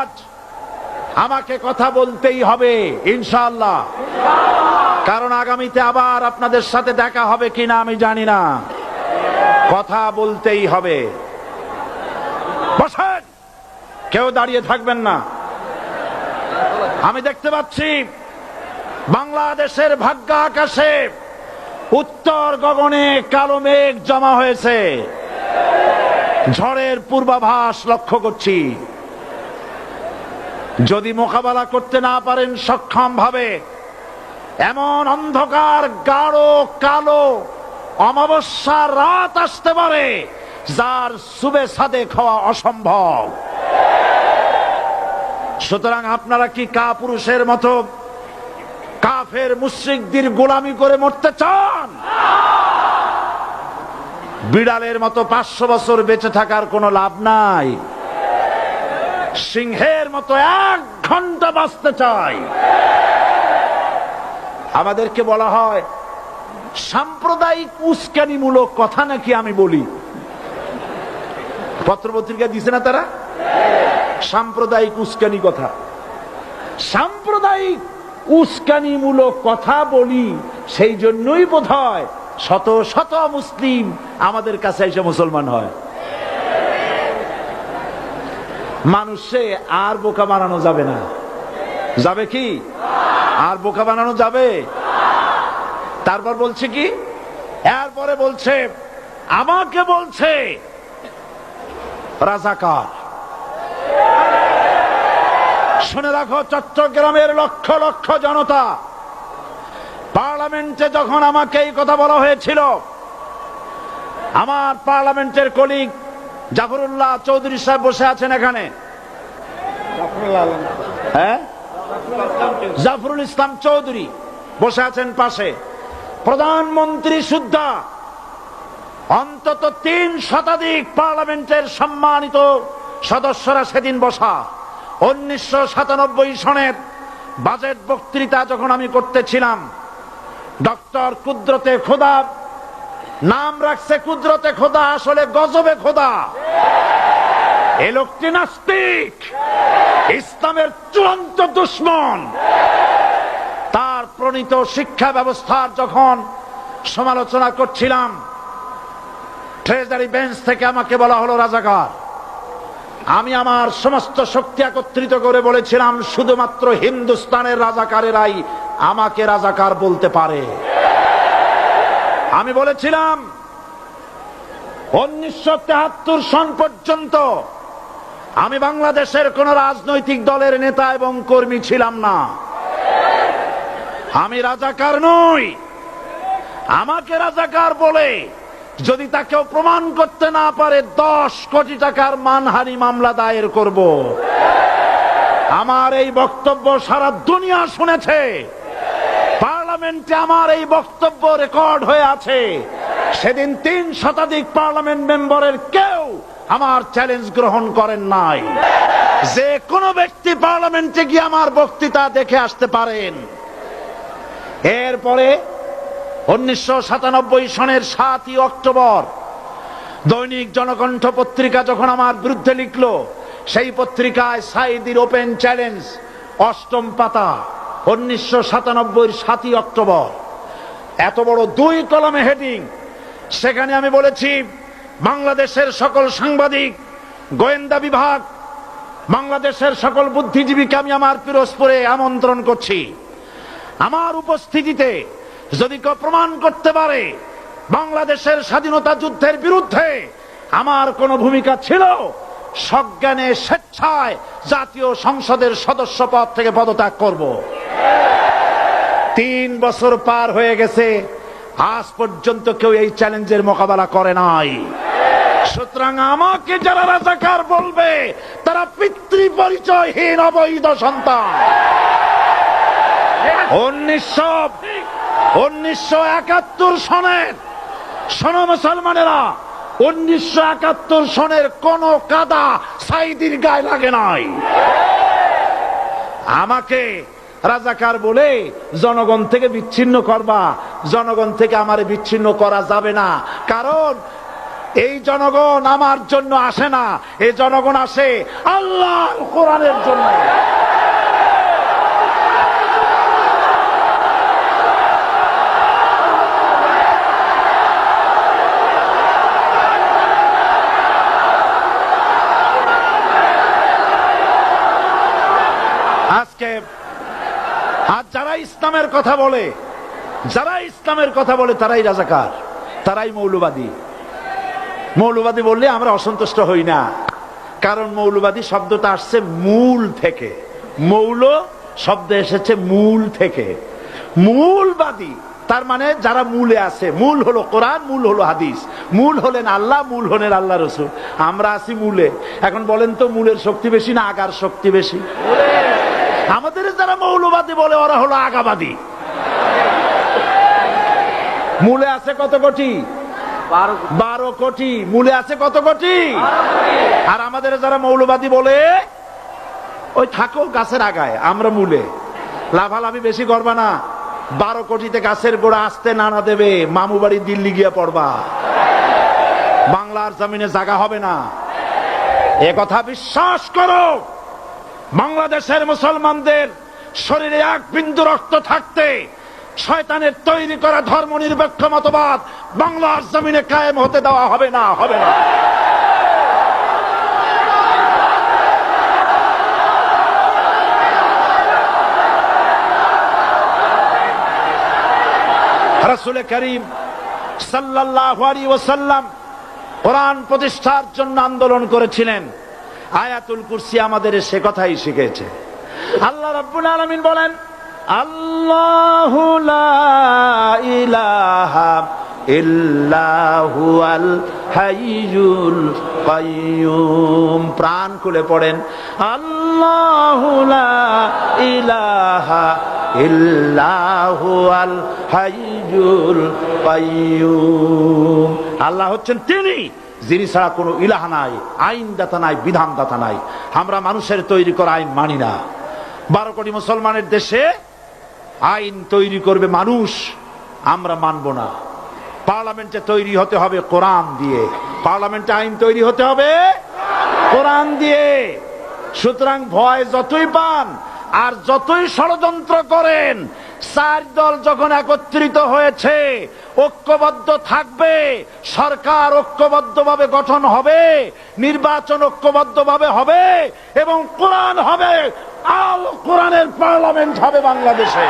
আজ আমাকে কথা বলতেই হবে ইনশাআল্লাহ, কারণ আগামীতে আবার আপনাদের সাথে দেখা হবে কিনা আমি জানি না। কথা বলতেই হবে। বসেন, কেউ দাঁড়িয়ে থাকবেন না। আমি দেখতে পাচ্ছি বাংলাদেশের ভাগ্য আকাশে উত্তর গগনে কালো মেঘ জমা হয়েছে, ঝড়ের পূর্বাভাস লক্ষ্য করছি। যদি মোকাবেলা করতে না পারেন সক্ষম ভাবে, এমন অন্ধকার গাঢ় কালো অমাবস্যার রাত আসতে পারে যার সুবে সাদেক হওয়া অসম্ভব। সুতরাং আপনারা কি কাপুরুষের মতো কাফের মুশরিকদের গোলামি করে মরতে চান? বিড়ালের মতো 500 বছর বেঁচে থাকার কোনো লাভ নাই। সিংহের মতো 1 ঘন্টা বাঁচতে চাই। আমাদেরকে বলা হয় সাম্প্রদায়িক উস্কানিমূলক কথা নাকি আমি বলি। পত্রপত্রিকা দিছে না তারা? সাম্প্রদায়িক উস্কানি কথা, সাম্প্রদায়িক উস্কানিমূলক কথা বলি। সেই জন্যই বোধহয় শত শত মুসলিম আমাদের কাছে এসে মুসলমান হয়। মানুষে আর বোকা বানানো যাবে না। যাবে কি? আর বোকা বানানো যাবে? তারপর বলছে কি, এরপরে বলছে আমাকে বলছে রাজাকার। শুনে রাখো চট্টগ্রামের লক্ষ লক্ষ জনতা, পার্লামেন্টে যখন আমাকে এই কথা বলা হয়েছিল, আমার পার্লামেন্টের কলিগ জাফরুল্লাহ চৌধুরী সাহেব বসে আছেন এখানে, হ্যাঁ, জাফরুল ইসলাম চৌধুরী বসে আছেন পাশে, প্রধানমন্ত্রী সুদ্ধা, অন্তত 3 শতাধিক পার্লামেন্টের সম্মানিত সদস্যরা সেদিন বসা। 1997 সনের বাজেট বক্তৃতা যখন আমি করতেছিলাম, ডক্টর কুদরতে খোদা, নাম রাখছে কুদরতে খোদা, আসলে গজবে খোদা। এই লোকটি নাস্তিক, ইসলামের চূড়ান্ত দুশমন। তার প্রণীত শিক্ষা ব্যবস্থার যখন সমালোচনা করছিলাম, ট্রেজারি বেঞ্চ থেকে আমাকে বলা হলো রাজাকার। আমি আমার সমস্ত শক্তি একত্রিত করে বলেছিলাম শুধুমাত্র হিন্দুস্তানের রাজাকারেরাই আমাকে রাজাকার বলতে পারে। আমি বলেছিলাম 1973 সন পর্যন্ত আমি বাংলাদেশের কোন রাজনৈতিক দলের নেতা এবং কর্মী ছিলাম না। আমি রাজাকার নই। আমাকে রাজাকার বলে যদি তাকেও প্রমাণ করতে না পারে 10 কোটি টাকার মানহানি মামলা দায়ের করব। আমার এই বক্তব্য সারা দুনিয়া শুনেছে। পার্লামেন্টে আমার এই বক্তব্য রেকর্ড হয়ে আছে। সেদিন 3 শতাধিক পার্লামেন্ট মেম্বারের কেউ আমার চ্যালেঞ্জ গ্রহণ করেন নাই। যে কোনো ব্যক্তি পার্লামেন্টে গিয়ে আমার বক্তৃতা দেখে আসতে পারেন। এরপরে 1997 সনের 7 অক্টোবর দৈনিক জনকণ্ঠ পত্রিকা যখন আমার বিরুদ্ধে লিখলো, সেই পত্রিকায় সাইদির ওপেন চ্যালেঞ্জ 8ম পাতা, 1997 7 অক্টোবর, এত বড় 2 কলামে হেডিং। সেখানে আমি বলেছি বাংলাদেশের সকল সাংবাদিক, গোয়েন্দা বিভাগ, বাংলাদেশের সকল বুদ্ধিজীবীকে আমি আমার পিরোজপুরে আমন্ত্রণ করছি। আমার উপস্থিতিতে যদি কেউ প্রমাণ করতে পারে বাংলাদেশের স্বাধীনতা যুদ্ধের বিরুদ্ধে আমার কোনো ভূমিকা ছিল, সজ্ঞানে স্বেচ্ছায় জাতীয় সংসদের সদস্য পদ থেকে পদত্যাগ করব। 3 বছর পার হয়ে গেছে, আজ পর্যন্ত কেউ এই চ্যালেঞ্জের মোকাবেলা করে নাই। সুতরাং আমাকে যারা রাজাকার বলবে তারা পিতৃ পরিচয়হীন অবৈধ সন্তান। 1971 সনের, শোনো মুসলমানেরা, 1971 সনের কোন কাদা সাইদির গায়ে লাগে নাই। আমাকে রাজাকার বলে জনগণ থেকে বিচ্ছিন্ন করবা, জনগণ থেকে আমারে বিচ্ছিন্ন করা যাবে না। কারণ এই জনগণ আমার জন্য আসে না, এই জনগণ আসে আল্লাহর কোরআনের জন্য। আজকে আর যারা ইসলামের কথা বলে, যারা ইসলামের কথা বলে তারাই রাজাকার, তারাই মৌলবাদী। মৌলবাদী বললে আমরা অসন্তুষ্ট হই না, কারণ মৌলবাদী শব্দটা আসছে মূল থেকে। মৌল শব্দ এসেছে মূল থেকে। মূলবাদী তার মানে যারা মূলে আছে। মূল হলো কোরআন, মূল হলো হাদিস, মূল হলেন আল্লাহ, মূল হলেন আল্লাহ রসুল। আমরা আছি মূলে। এখন বলেন তো মূলের শক্তি বেশি না আগার শক্তি বেশি? আমাদের যারা মৌলবাদী বলে ওরা হলো আগাবাদী। মূলে আছে কত কোটি? 12 কোটি। মূলে আছে কত কোটি? আর আমাদের যারা মৌলবাদী বলে ওই থাকো গাছের আগায়, আমরা মূলে। লাভালাভি বেশি করবা না, 12 কোটিতে গাছের গোড়া আসতে নানা দেবে, মামু বাড়ি দিল্লি গিয়া পড়বা, বাংলার জমিনে জায়গা হবে না। এ কথা বিশ্বাস করো। বাংলাদেশের মুসলমানদের শরীরে এক বিন্দু রক্ত থাকতে শয়তানের তৈরি করা ধর্ম নিরপেক্ষ মতবাদ বাংলার জমিনে কায়েম হতে দেওয়া হবে না, হবে না। রাসূল করিম সাল্লাল্লাহু আলাইহি ওয়াসাল্লাম কোরআন প্রতিষ্ঠার জন্য আন্দোলন করেছিলেন। আয়াতুল কুরসি আমাদের সে কথাই শিখেছে। আল্লাহ রাব্বুল আলামিন বলেন, আল্লাহু লা ইলাহা ইল্লা হুয়াল হাইয়ুল কাইয়্যুম। প্রাণ খুলে পড়েন, আল্লাহু লা ইলাহা ইল্লা হুয়াল হাইয়ুল কাইয়্যুম। আল্লাহ হচ্ছেন তিনি যিনি ছাড়া কোনো ইলাহা নাই, আইনদাতা নাই, বিধানদাতা নাই। আমরা মানুষের তৈরি করা আইন মানি না। 12 কোটি মুসলমানের দেশে আইন তৈরি করবে মানুষ, আমরা মানব না। পার্লামেন্টে তৈরি হতে হবে কোরআন দিয়ে, পার্লামেন্টে আইন তৈরি হতে হবে কোরআন দিয়ে। সুতরাং ভয় যতই পান আর যতই ষড়যন্ত্র করেন, 4 দল যখন একত্রিত হয়েছে, ঐক্যবদ্ধ থাকবে, সরকার ঐক্যবদ্ধভাবে গঠন হবে, নির্বাচন ঐক্যবদ্ধভাবে হবে এবং কোরআন হবে, আল কোরআনের পার্লামেন্ট হবে বাংলাদেশে।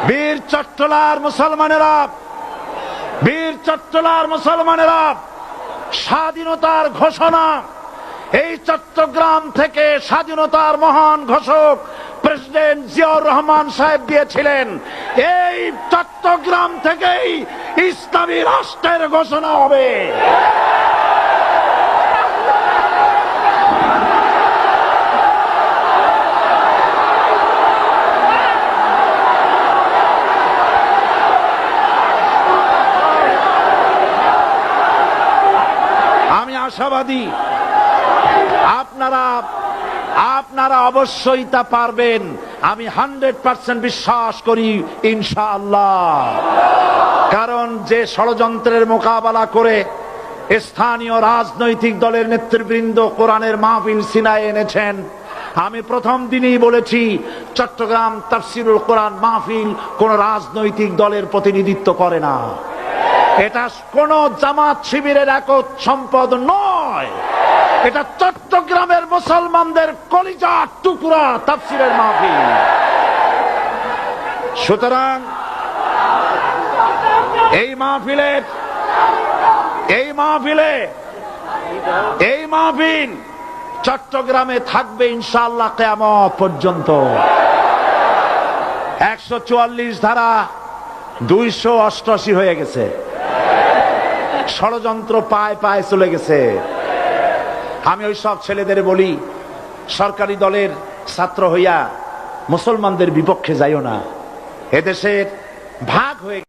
বীর চট্টলার মুসলমানেরা, বীর চট্টলার মুসলমানেরা স্বাধীনতার ঘোষণা এই চট্টগ্রাম থেকে স্বাধীনতার মহান ঘোষক প্রেসিডেন্ট জিয়াউর রহমান সাহেব দিয়েছিলেন। এই চট্টগ্রাম থেকেই ইসলামী রাষ্ট্রের ঘোষণা হবে। আশাবাদী আপনারা অবশ্যই তা পারবেন। আমি 100% বিশ্বাস করি ইনশাআল্লাহ। কারণ যে ষড়যন্ত্রের মোকাবেলা করে স্থানীয় রাজনৈতিক দলের নেতৃবৃন্দ কোরআনের মাহফিল সিনায় এনেছেন, আমি প্রথম দিনই বলেছি চট্টগ্রাম তাফসিরুল কোরআন মাহফিল কোন রাজনৈতিক দলের প্রতিনিধিত্ব করে না। এটা কোন জামাত শিবিরের একক সম্পদ নয়, এটা চট্টগ্রামের মুসলমানদের কলিজার টুকরা তাফসিরের মাহফিল। সুতরাং এই মাহফিল চট্টগ্রামে থাকবে ইনশাআল্লাহ কিয়ামত পর্যন্ত। 144 ধারা 288 হয়ে গেছে, ষড়যন্ত্র পায় পায় চলে গেছে। আমি ওই সব ছেলেদের বলি, সরকারি দলের ছাত্র হইয়া মুসলমানদের বিপক্ষে যাইও না। এদেশের ভাগ হয়ে